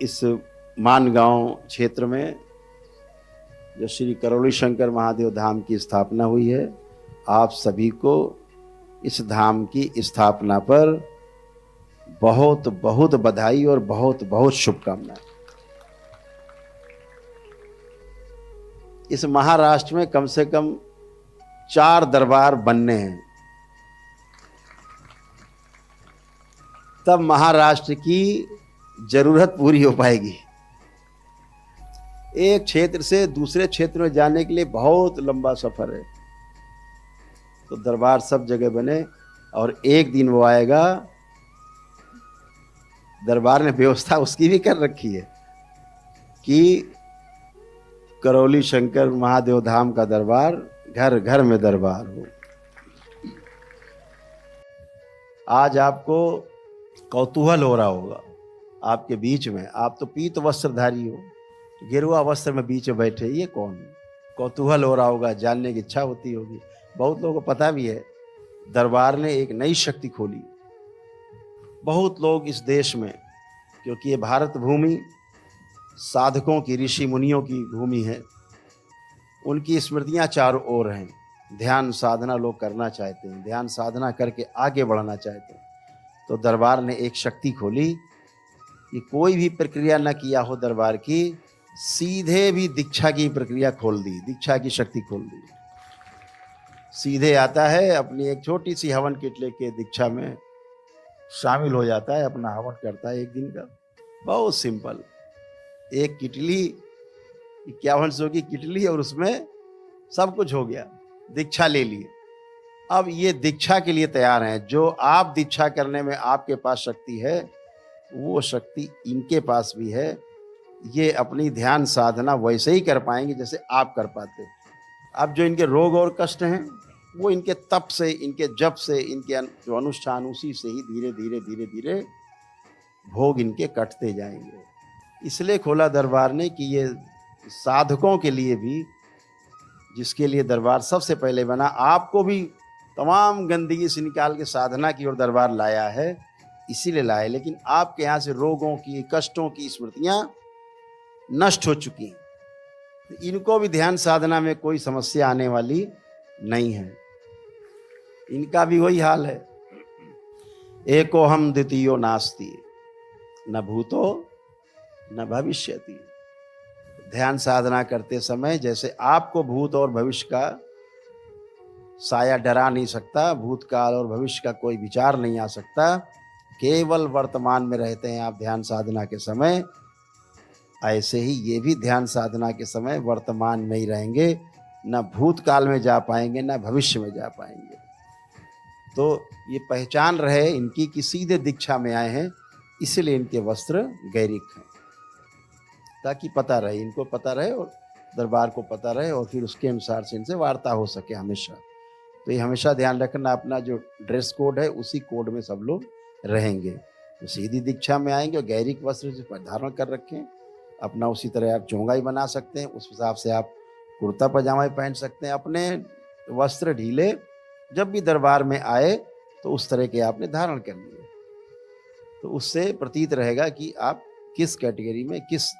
इस मानगांव क्षेत्र में जो श्री करौली शंकर महादेव धाम की स्थापना हुई है, आप सभी को इस धाम की स्थापना पर बहुत बहुत बधाई और बहुत बहुत शुभकामनाएं। इस महाराष्ट्र में कम से कम 4 दरबार बनने हैं, तब महाराष्ट्र की जरूरत पूरी हो पाएगी। एक क्षेत्र से दूसरे क्षेत्र में जाने के लिए बहुत लंबा सफर है, तो दरबार सब जगह बने और एक दिन वो आएगा। दरबार ने व्यवस्था उसकी भी कर रखी है कि करौली शंकर महादेव धाम का दरबार घर घर में दरबार हो। आज आपको कौतूहल हो रहा होगा आपके बीच में, आप तो पीत वस्त्रधारी हो, गेरुआ वस्त्र में बीच में बैठे, ये कौन है? कौतूहल हो रहा होगा, जानने की इच्छा होती होगी। बहुत लोगों को पता भी है, दरबार ने एक नई शक्ति खोली। बहुत लोग इस देश में, क्योंकि ये भारत भूमि साधकों की, ऋषि मुनियों की भूमि है, उनकी स्मृतियां चारों ओर हैं। ध्यान साधना लोग करना चाहते हैं, ध्यान साधना करके आगे बढ़ना चाहते हैं। तो दरबार ने एक शक्ति खोली कि कोई भी प्रक्रिया न किया हो दरबार की, सीधे भी दीक्षा की प्रक्रिया खोल दी, दीक्षा की शक्ति खोल दी। सीधे आता है, अपनी एक छोटी सी हवन किट लेके दीक्षा में शामिल हो जाता है, अपना हवन करता है एक दिन का। बहुत सिंपल, एक किटली, 5100 की किटली, और उसमें सब कुछ हो गया, दीक्षा ले लिए। अब ये दीक्षा के लिए तैयार हैं। जो आप दीक्षा करने में आपके पास शक्ति है, वो शक्ति इनके पास भी है। ये अपनी ध्यान साधना वैसे ही कर पाएंगे जैसे आप कर पाते। अब जो इनके रोग और कष्ट हैं, वो इनके तप से, इनके जप से, इनके जो अनुष्ठान, उसी से ही धीरे धीरे धीरे धीरे भोग इनके कटते जाएंगे। इसलिए खोला दरबार ने कि ये साधकों के लिए भी, जिसके लिए दरबार सबसे पहले बना, आपको भी तमाम गंदगी से निकाल के साधना की ओर दरबार लाया है, इसीलिए लाया। लेकिन आपके यहाँ से रोगों की, कष्टों की स्मृतियां नष्ट हो चुकी हैं, तो इनको भी ध्यान साधना में कोई समस्या आने वाली नहीं है। इनका भी वही हाल है, एको हम द्वितीयो नास्ति, न भूतो न भविष्यति। ध्यान साधना करते समय जैसे आपको भूत और भविष्य का साया डरा नहीं सकता, भूतकाल और भविष्य का कोई विचार नहीं आ सकता, केवल वर्तमान में रहते हैं आप ध्यान साधना के समय, ऐसे ही ये भी ध्यान साधना के समय वर्तमान में ही रहेंगे, न भूतकाल में जा पाएंगे न भविष्य में जा पाएंगे। तो ये पहचान रहे इनकी कि सीधे दीक्षा में आए हैं, इसलिए इनके वस्त्र गैरिक हैं, ताकि पता रहे, इनको पता रहे और दरबार को पता रहे, और फिर उसके अनुसार से इनसे वार्ता हो सके हमेशा। तो ये हमेशा ध्यान रखना, अपना जो ड्रेस कोड है उसी कोड में सब लोग रहेंगे। तो सीधी दीक्षा में आएंगे और गैरिक वस्त्र धारण कर रखें, अपना उसी तरह आप चोंगा ही बना सकते हैं, उस हिसाब से आप कुर्ता पजामा ही पहन सकते हैं। अपने वस्त्र ढीले जब भी दरबार में आए तो उस तरह के आपने धारण कर लिए, तो उससे प्रतीत रहेगा कि आप किस कैटेगरी में, किस